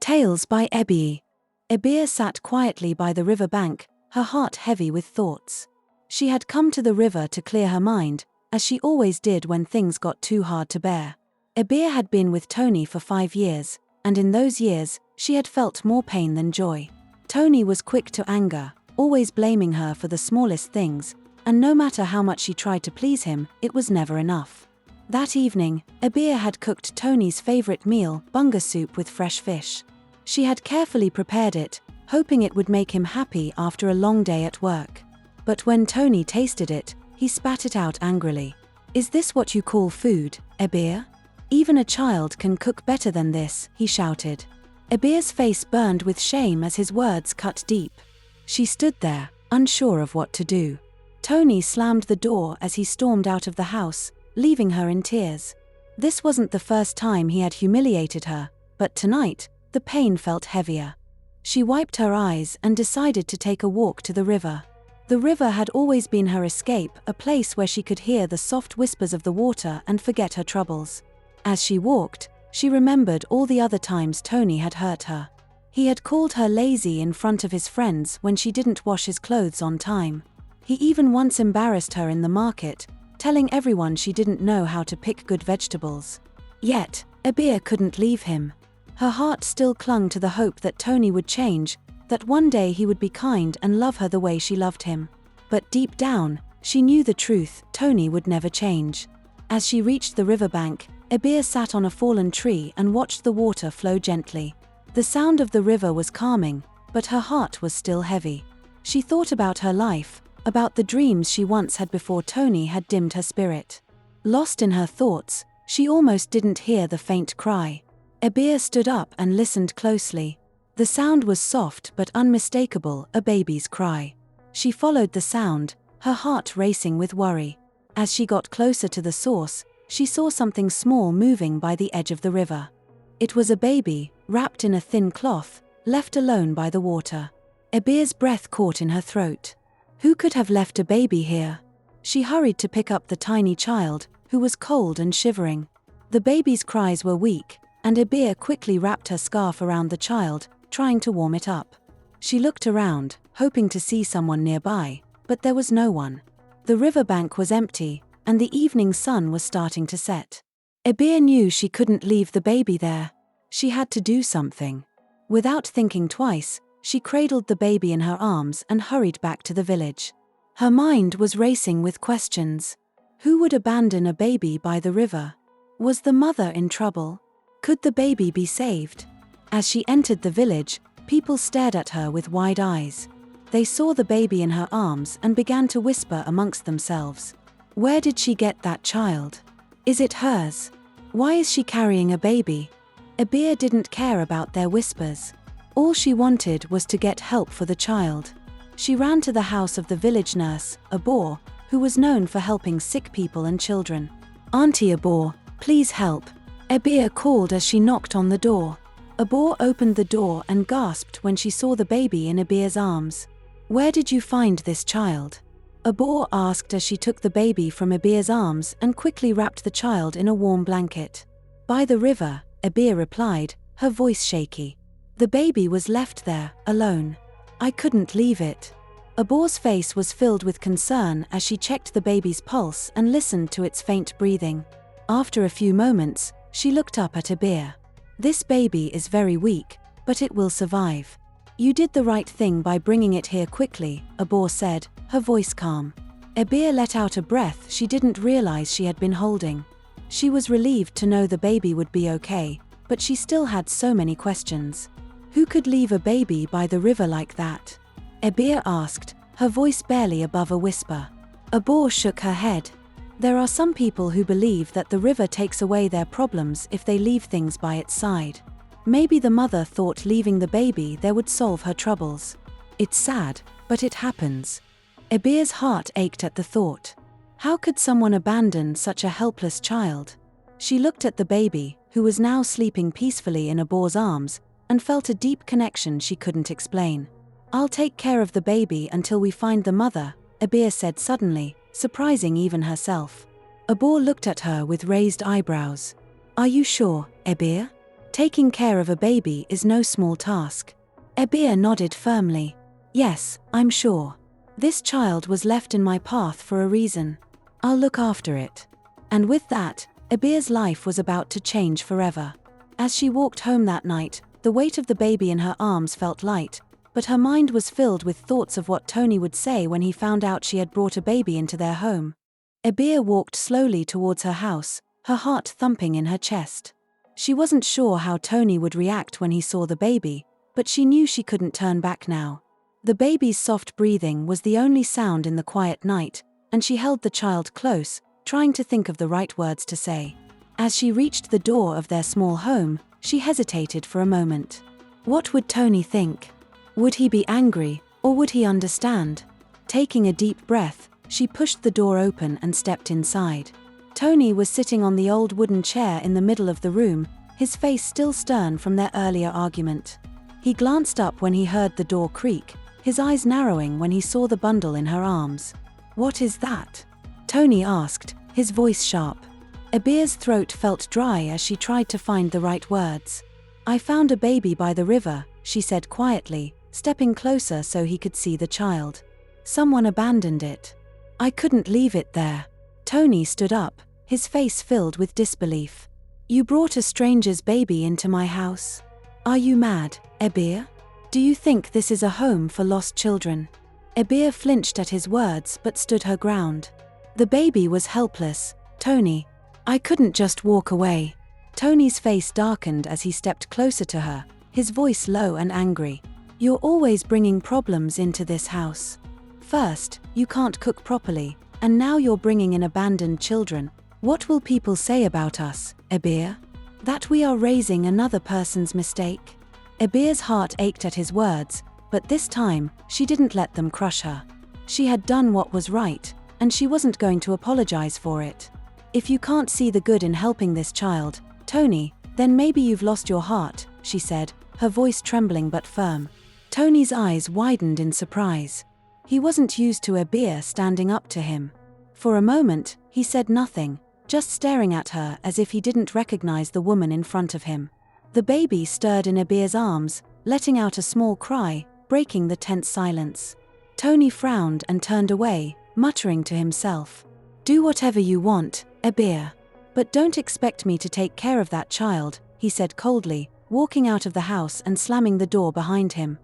Tales by Ebi. Ebir sat quietly by the river bank, her heart heavy with thoughts. She had come to the river to clear her mind, as she always did when things got too hard to bear. Ebir had been with Tony for 5 years, and in those years, she had felt more pain than joy. Tony was quick to anger, always blaming her for the smallest things, and no matter how much she tried to please him, it was never enough. That evening, Ebir had cooked Tony's favorite meal, bunga soup with fresh fish. She had carefully prepared it, hoping it would make him happy after a long day at work. But when Tony tasted it, he spat it out angrily. "Is this what you call food, Ebir? Even a child can cook better than this," he shouted. Ebir's face burned with shame as his words cut deep. She stood there, unsure of what to do. Tony slammed the door as he stormed out of the house, leaving her in tears. This wasn't the first time he had humiliated her, but tonight, the pain felt heavier. She wiped her eyes and decided to take a walk to the river. The river had always been her escape, a place where she could hear the soft whispers of the water and forget her troubles. As she walked, she remembered all the other times Tony had hurt her. He had called her lazy in front of his friends when she didn't wash his clothes on time. He even once embarrassed her in the market, telling everyone she didn't know how to pick good vegetables. Yet, Ebir couldn't leave him. Her heart still clung to the hope that Tony would change, that one day he would be kind and love her the way she loved him. But deep down, she knew the truth: Tony would never change. As she reached the riverbank, Ebir sat on a fallen tree and watched the water flow gently. The sound of the river was calming, but her heart was still heavy. She thought about her life, about the dreams she once had before Tony had dimmed her spirit. Lost in her thoughts, she almost didn't hear the faint cry. Ebir stood up and listened closely. The sound was soft but unmistakable, a baby's cry. She followed the sound, her heart racing with worry. As she got closer to the source, she saw something small moving by the edge of the river. It was a baby, wrapped in a thin cloth, left alone by the water. Ebir's breath caught in her throat. Who could have left a baby here? She hurried to pick up the tiny child, who was cold and shivering. The baby's cries were weak, and Ebir quickly wrapped her scarf around the child, trying to warm it up. She looked around, hoping to see someone nearby, but there was no one. The riverbank was empty, and the evening sun was starting to set. Ebir knew she couldn't leave the baby there. She had to do something. Without thinking twice, she cradled the baby in her arms and hurried back to the village. Her mind was racing with questions. Who would abandon a baby by the river? Was the mother in trouble? Could the baby be saved? As she entered the village, people stared at her with wide eyes. They saw the baby in her arms and began to whisper amongst themselves. Where did she get that child? Is it hers? Why is she carrying a baby? Ebir didn't care about their whispers. All she wanted was to get help for the child. She ran to the house of the village nurse, Abor, who was known for helping sick people and children. "Auntie Abor, please help," Ebir called as she knocked on the door. Abor opened the door and gasped when she saw the baby in Ebir's arms. "Where did you find this child?" Abor asked as she took the baby from Ebir's arms and quickly wrapped the child in a warm blanket. "By the river," Ebir replied, her voice shaky. "The baby was left there, alone. I couldn't leave it." Abor's face was filled with concern as she checked the baby's pulse and listened to its faint breathing. After a few moments, she looked up at Ebir. "This baby is very weak, but it will survive. You did the right thing by bringing it here quickly," Abor said, her voice calm. Ebir let out a breath she didn't realize she had been holding. She was relieved to know the baby would be okay, but she still had so many questions. Who could leave a baby by the river like that? Ebir asked, her voice barely above a whisper. Abor shook her head. There are some people who believe that the river takes away their problems if they leave things by its side. Maybe the mother thought leaving the baby there would solve her troubles. It's sad, but it happens. Ebir's heart ached at the thought. How could someone abandon such a helpless child? She looked at the baby, who was now sleeping peacefully in Abor's arms, and felt a deep connection she couldn't explain. "I'll take care of the baby until we find the mother," Ebir said suddenly, surprising even herself. Abor looked at her with raised eyebrows. "Are you sure, Ebir? Taking care of a baby is no small task. Ebir nodded firmly. Yes, I'm sure. This child was left in my path for a reason. I'll look after it. And with that, Ebir's life was about to change forever. As she walked home that night, the weight of the baby in her arms felt light, but her mind was filled with thoughts of what Tony would say when he found out she had brought a baby into their home. Ebir walked slowly towards her house, her heart thumping in her chest. She wasn't sure how Tony would react when he saw the baby, but she knew she couldn't turn back now. The baby's soft breathing was the only sound in the quiet night, and she held the child close, trying to think of the right words to say. As she reached the door of their small home, she hesitated for a moment. What would Tony think? Would he be angry, or would he understand? Taking a deep breath, she pushed the door open and stepped inside. Tony was sitting on the old wooden chair in the middle of the room, his face still stern from their earlier argument. He glanced up when he heard the door creak, his eyes narrowing when he saw the bundle in her arms. "What is that?" Tony asked, his voice sharp. Ebir's throat felt dry as she tried to find the right words. "I found a baby by the river," she said quietly, stepping closer so he could see the child. "Someone abandoned it. I couldn't leave it there." Tony stood up, his face filled with disbelief. "You brought a stranger's baby into my house? Are you mad, Ebir? Do you think this is a home for lost children?" Ebir flinched at his words but stood her ground. "The baby was helpless, Tony. I couldn't just walk away." Tony's face darkened as he stepped closer to her, his voice low and angry. "You're always bringing problems into this house. First, you can't cook properly, and now you're bringing in abandoned children. What will people say about us, Ebir? That we are raising another person's mistake?" Ebir's heart ached at his words, but this time, she didn't let them crush her. She had done what was right, and she wasn't going to apologize for it. "If you can't see the good in helping this child, Tony, then maybe you've lost your heart," she said, her voice trembling but firm. Tony's eyes widened in surprise. He wasn't used to Ebir standing up to him. For a moment, he said nothing, just staring at her as if he didn't recognize the woman in front of him. The baby stirred in Ebir's arms, letting out a small cry, breaking the tense silence. Tony frowned and turned away, muttering to himself. "Do whatever you want, Ebir. But don't expect me to take care of that child," he said coldly, walking out of the house and slamming the door behind him.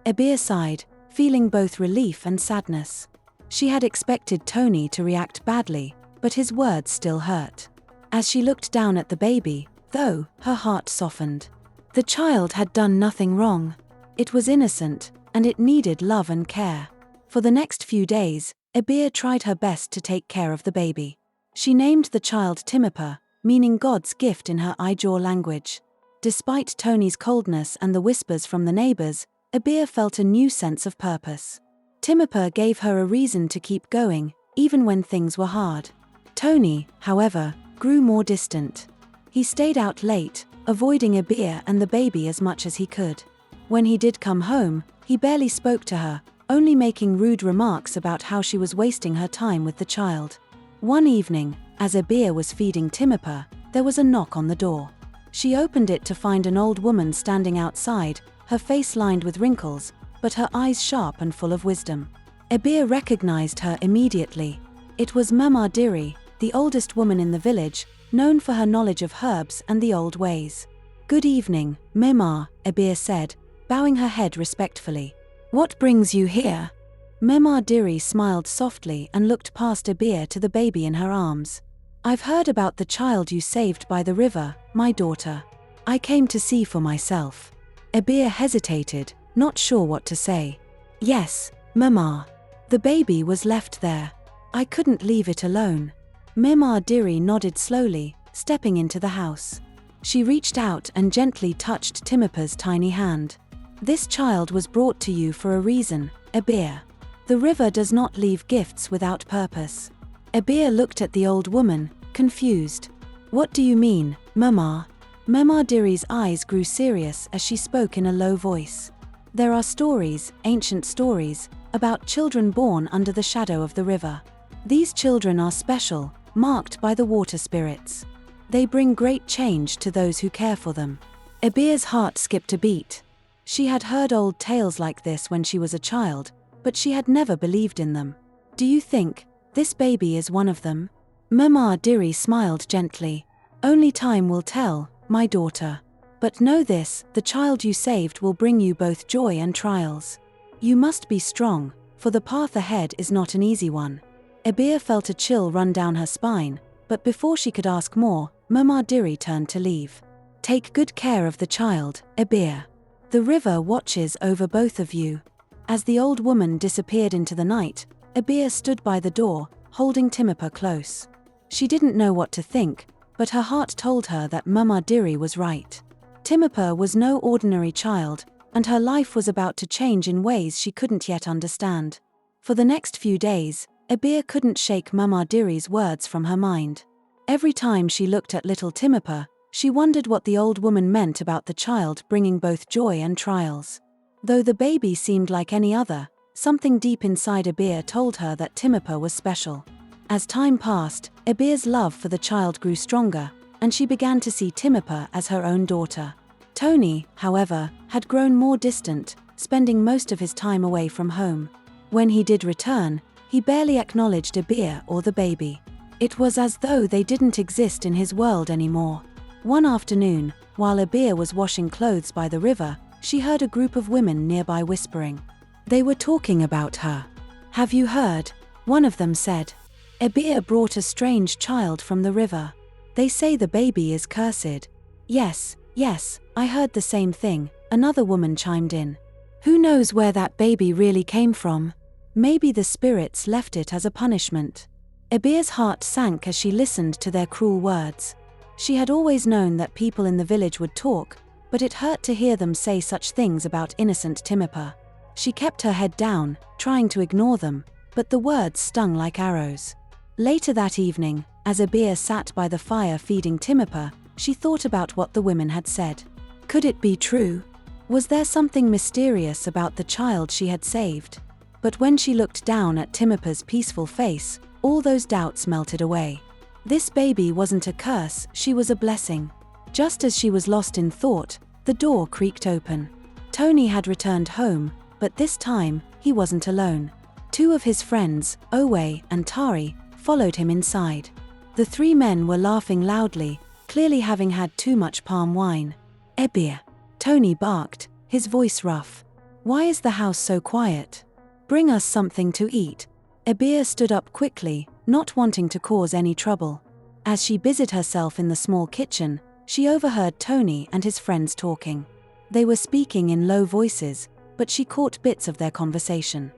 Ebir sighed, feeling both relief and sadness. She had expected Tony to react badly, but his words still hurt. As she looked down at the baby, though, her heart softened. The child had done nothing wrong. It was innocent, and it needed love and care. For the next few days, Ebir tried her best to take care of the baby. She named the child Timipa, meaning God's gift in her Ijaw language. Despite Tony's coldness and the whispers from the neighbors, Ebir felt a new sense of purpose. Timipa gave her a reason to keep going, even when things were hard. Tony, however, grew more distant. He stayed out late, avoiding Ebir and the baby as much as he could. When he did come home, he barely spoke to her, only making rude remarks about how she was wasting her time with the child. One evening, as Ebir was feeding Timipa, there was a knock on the door. She opened it to find an old woman standing outside, her face lined with wrinkles, but her eyes sharp and full of wisdom. Ebir recognized her immediately. It was Mama Diri, the oldest woman in the village, known for her knowledge of herbs and the old ways. "Good evening, Mema," Ebir said, bowing her head respectfully. "What brings you here?" Mema Diri smiled softly and looked past Ebir to the baby in her arms. "I've heard about the child you saved by the river, my daughter. I came to see for myself." Ebir hesitated, not sure what to say. "Yes, Mema. The baby was left there. I couldn't leave it alone." Mema Diri nodded slowly, stepping into the house. She reached out and gently touched Timipa's tiny hand. "This child was brought to you for a reason, Ebir. The river does not leave gifts without purpose." Ebir looked at the old woman, confused. "What do you mean, Mama?" Mema Diri's eyes grew serious as she spoke in a low voice. "There are stories, ancient stories, about children born under the shadow of the river. These children are special, marked by the water spirits. They bring great change to those who care for them. Ebea's heart skipped a beat. She had heard old tales like this when she was a child, but she had never believed in them. Do you think this baby is one of them? Mama Diri smiled gently. Only time will tell, my daughter. But know this, the child you saved will bring you both joy and trials. You must be strong, for the path ahead is not an easy one. Ebea felt a chill run down her spine, but before she could ask more, Mama Diri turned to leave. Take good care of the child, Ebea. The river watches over both of you. As the old woman disappeared into the night, Ebea stood by the door, holding Timipa close. She didn't know what to think, but her heart told her that Mama Diri was right. Timipa was no ordinary child, and her life was about to change in ways she couldn't yet understand. For the next few days, Ebea couldn't shake Mama Diri's words from her mind. Every time she looked at little Timipa, she wondered what the old woman meant about the child bringing both joy and trials. Though the baby seemed like any other, something deep inside Ebea told her that Timipa was special. As time passed, Ebea's love for the child grew stronger, and she began to see Timipa as her own daughter. Tony, however, had grown more distant, spending most of his time away from home. When he did return, he barely acknowledged Ebea or the baby. It was as though they didn't exist in his world anymore. One afternoon, while Ebea was washing clothes by the river, she heard a group of women nearby whispering. They were talking about her. Have you heard? One of them said. Ebea brought a strange child from the river. They say the baby is cursed. Yes, I heard the same thing, another woman chimed in. Who knows where that baby really came from? Maybe the spirits left it as a punishment. Ebea's heart sank as she listened to their cruel words. She had always known that people in the village would talk, but it hurt to hear them say such things about innocent Timipa. She kept her head down, trying to ignore them, but the words stung like arrows. Later that evening, as Ebea sat by the fire feeding Timipa, she thought about what the women had said. Could it be true? Was there something mysterious about the child she had saved? But when she looked down at Timipa's peaceful face, all those doubts melted away. This baby wasn't a curse, she was a blessing. Just as she was lost in thought, the door creaked open. Tony had returned home, but this time, he wasn't alone. Two of his friends, Owe and Tari, followed him inside. The three men were laughing loudly, clearly having had too much palm wine. Ebea, Tony barked, his voice rough. Why is the house so quiet? Bring us something to eat. Ebea stood up quickly, not wanting to cause any trouble. As she busied herself in the small kitchen, she overheard Tony and his friends talking. They were speaking in low voices, but she caught bits of their conversation.